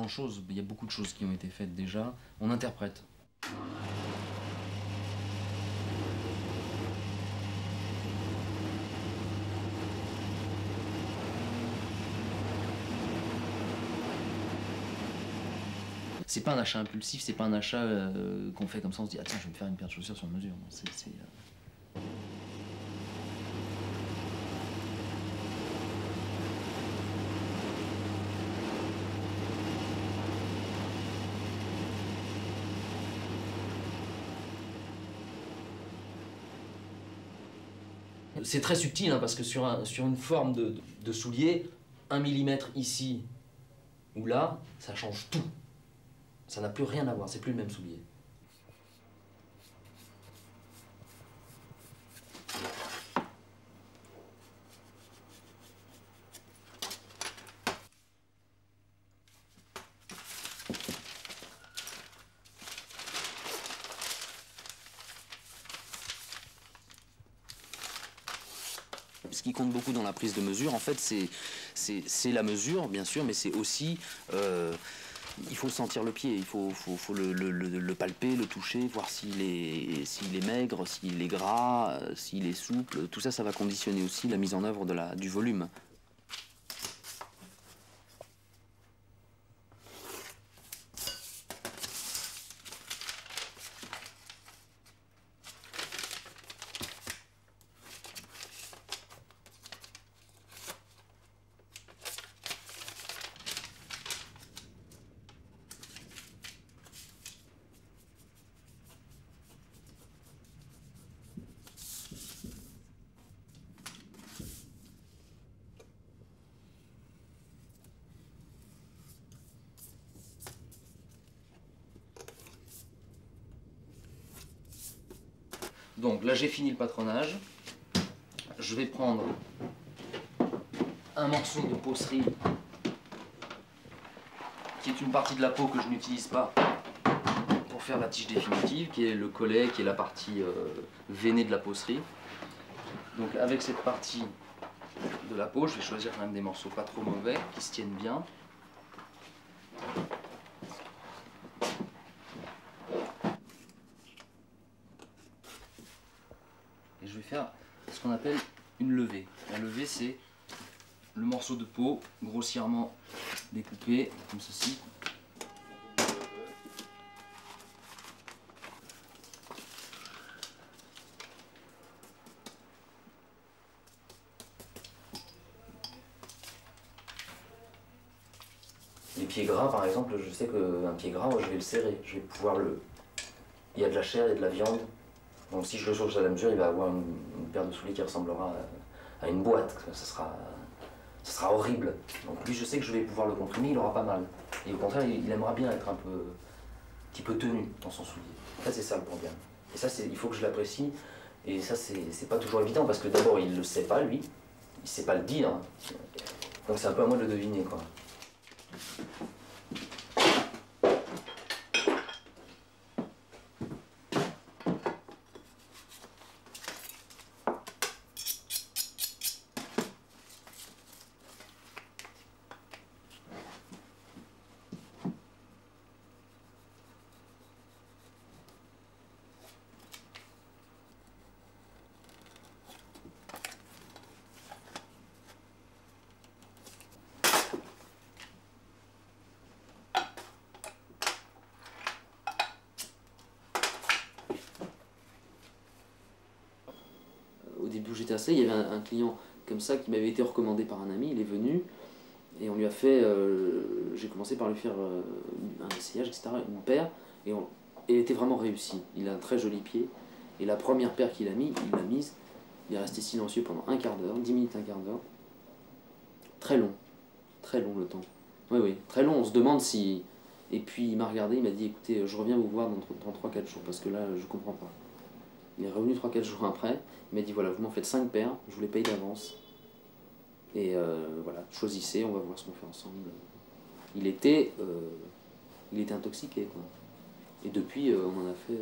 grand chose, il y a beaucoup de choses qui ont été faites déjà. On interprète. C'est pas un achat impulsif, c'est pas un achat qu'on fait comme ça, on se dit ah tiens je vais me faire une paire de chaussures sur mesure. C'est très subtil hein, parce que sur une forme de soulier, 1 millimètre ici ou là, ça change tout. Ça n'a plus rien à voir, c'est plus le même soulier. Ce qui compte beaucoup dans la prise de mesure, en fait, c'est la mesure, bien sûr, mais c'est aussi... il faut sentir le pied, il faut le palper, le toucher, voir s'il est maigre, s'il est gras, s'il est souple. Tout ça, ça va conditionner aussi la mise en œuvre du volume. Donc là j'ai fini le patronage, je vais prendre un morceau de peaucerie qui est une partie de la peau que je n'utilise pas pour faire la tige définitive, qui est le collet, qui est la partie veinée de la peaucerie. Donc avec cette partie de la peau, je vais choisir quand même des morceaux pas trop mauvais, qui se tiennent bien. Et je vais faire ce qu'on appelle une levée. La levée, c'est le morceau de peau grossièrement découpé, comme ceci. Les pieds gras, par exemple, je sais qu'un pied gras, je vais le serrer. Je vais pouvoir le... Il y a de la chair et de la viande. Donc si je le change à la mesure, il va avoir une paire de souliers qui ressemblera à une boîte. Ça sera horrible. Donc lui, je sais que je vais pouvoir le comprimer, il aura pas mal. Et au contraire, il aimera bien être un petit peu tenu dans son soulier. En fait, c'est ça le problème. Et ça, il faut que je l'apprécie. Et ça, c'est pas toujours évident parce que d'abord, il le sait pas, lui. Il sait pas le dire. Donc c'est un peu à moi de le deviner, quoi. Au début où j'étais installé, il y avait un client comme ça qui m'avait été recommandé par un ami, il est venu et on lui a fait, j'ai commencé par lui faire un essayage, etc., une paire, et elle était vraiment réussie. Il a un très joli pied, et la première paire qu'il a mise, il est resté silencieux pendant un quart d'heure, 10 minutes, un quart d'heure. Très long le temps. Oui, oui, très long, on se demande si... Et puis il m'a regardé, il m'a dit, écoutez, je reviens vous voir dans 3-4 jours, parce que là, je comprends pas. Il est revenu 3-4 jours après, il m'a dit voilà, vous m'en faites 5 paires, je vous les paye d'avance. Et voilà, choisissez, on va voir ce qu'on fait ensemble. Il était intoxiqué, quoi. Et depuis, on en a fait...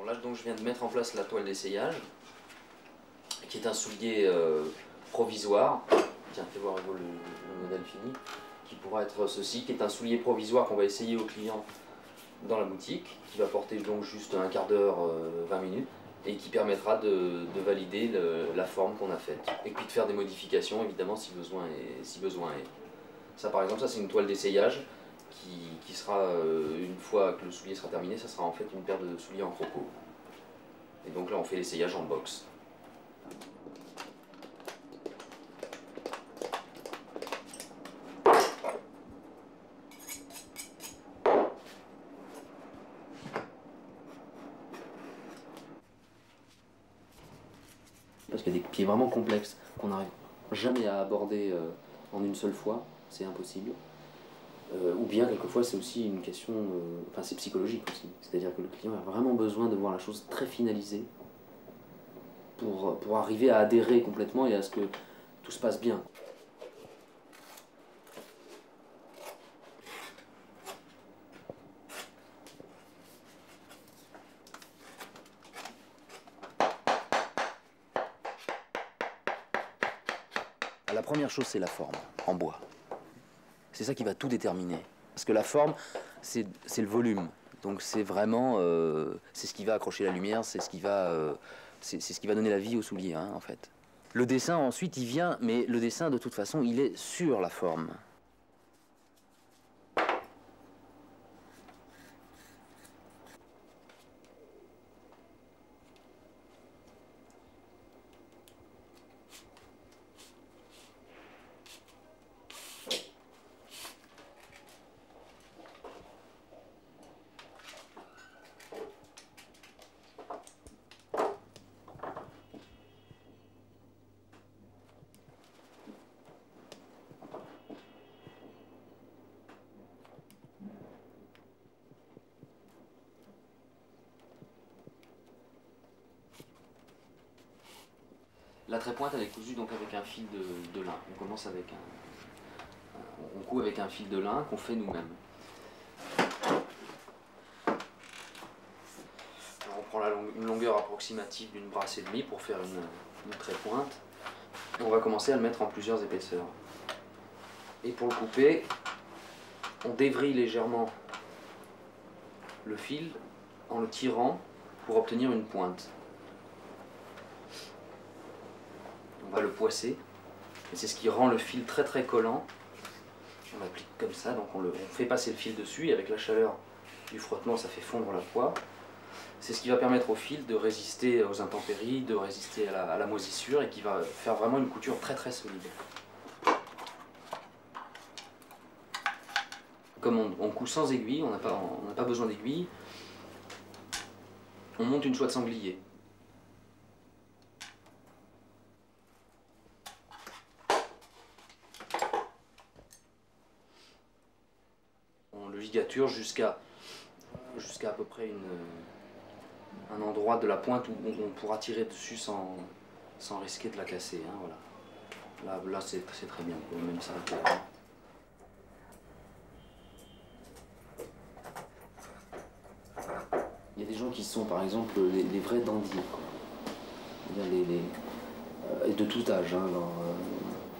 Là donc, je viens de mettre en place la toile d'essayage, qui est un soulier provisoire. Tiens, fais voir le modèle fini, qui pourra être ceci, qui est un soulier provisoire qu'on va essayer au client dans la boutique, qui va porter donc juste un quart d'heure, 20 minutes, et qui permettra de valider la forme qu'on a faite. Et puis de faire des modifications, évidemment, si besoin est. Ça par exemple, ça c'est une toile d'essayage qui sera, une fois que le soulier sera terminé, ça sera en fait une paire de souliers en croco. Et donc là on fait l'essayage en box. Parce qu'il y a des pieds vraiment complexes qu'on n'arrive jamais à aborder en une seule fois, c'est impossible. Ou bien quelquefois c'est aussi une question, enfin c'est psychologique aussi, c'est-à-dire que le client a vraiment besoin de voir la chose très finalisée pour arriver à adhérer complètement et à ce que tout se passe bien. La première chose, c'est la forme, en bois. C'est ça qui va tout déterminer. Parce que la forme, c'est le volume. Donc c'est vraiment, c'est ce qui va accrocher la lumière, c'est ce qui va donner la vie au soulier, hein, en fait. Le dessin, ensuite, il vient, mais le dessin, de toute façon, il est sur la forme. La trépointe, elle est cousue donc avec un fil de lin. On commence avec on coud avec un fil de lin qu'on fait nous-mêmes. On prend une longueur approximative d'une brasse et demie pour faire une trépointe. Et on va commencer à le mettre en plusieurs épaisseurs. Et pour le couper, on dévrille légèrement le fil en le tirant pour obtenir une pointe. On va le poisser, et c'est ce qui rend le fil très très collant. On l'applique comme ça, donc on fait passer le fil dessus, et avec la chaleur du frottement, ça fait fondre la poix. C'est ce qui va permettre au fil de résister aux intempéries, de résister à la moisissure, et qui va faire vraiment une couture très très solide. Comme on coud sans aiguille, on n'a pas besoin d'aiguille, on monte une soie de sanglier. On le ligature jusqu'à à peu près un endroit de la pointe où on pourra tirer dessus sans risquer de la casser. Hein, voilà. Là c'est très bien, on peut même s'arrêter là. Il y a des gens qui sont par exemple les vrais dandys, et de tout âge. Hein,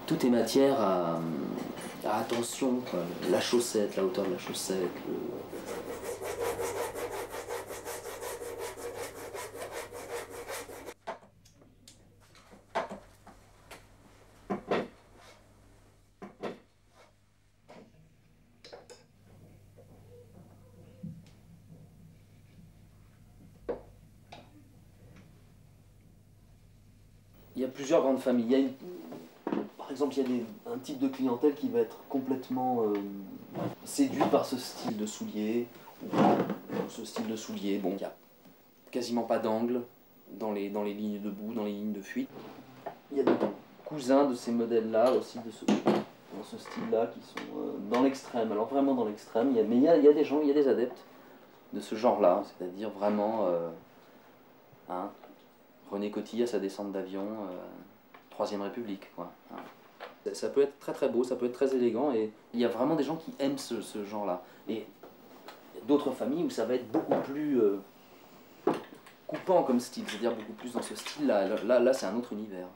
tout est matière à attention, quoi. La chaussette, la hauteur de la chaussette. Il y a plusieurs grandes familles. Par exemple, il y a un type de clientèle qui va être complètement séduit par ce style de soulier. Ce style de soulier, bon, il n'y a quasiment pas d'angle dans les lignes de bout, dans les lignes de fuite. Il y a des cousins de ces modèles-là aussi, dans ce style-là, qui sont dans l'extrême. Alors vraiment dans l'extrême, mais il y a des gens, il y a des adeptes de ce genre-là, c'est-à-dire vraiment... hein, René Coty à sa descente d'avion, Troisième République, quoi. Hein. Ça peut être très très beau, ça peut être très élégant, et il y a vraiment des gens qui aiment ce genre-là. Et d'autres familles où ça va être beaucoup plus coupant comme style, c'est-à-dire beaucoup plus dans ce style-là. Là c'est un autre univers.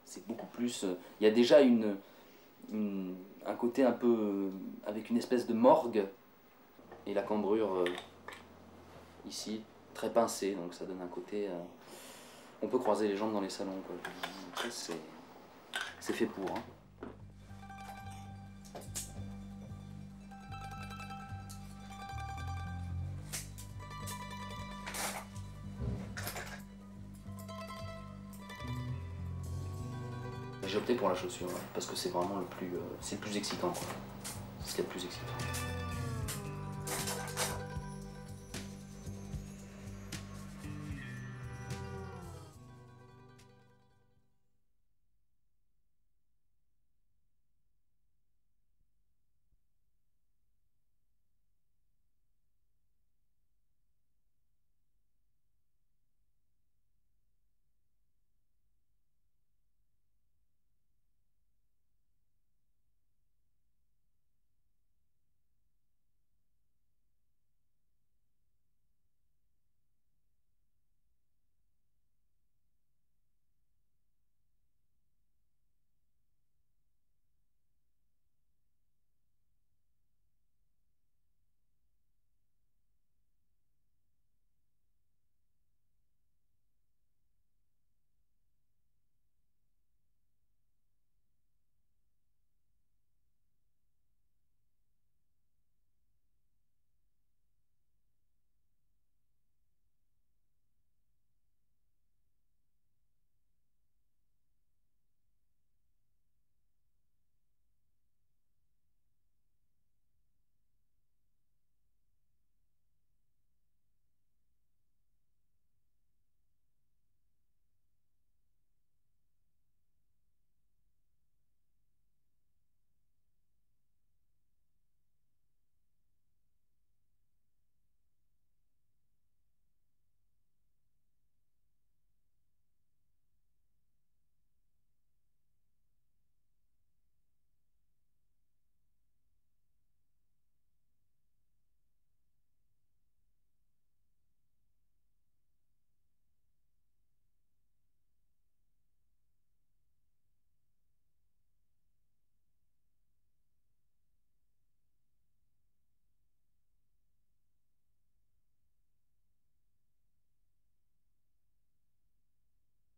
C'est beaucoup plus... Il y a déjà un côté un peu avec une espèce de morgue, et la cambrure ici, très pincée, donc ça donne un côté... on peut croiser les jambes dans les salons, quoi. C'est fait pour. Hein. J'ai opté pour la chaussure, ouais, parce que c'est vraiment le plus excitant, quoi. C'est ce qu'il y a de plus excitant.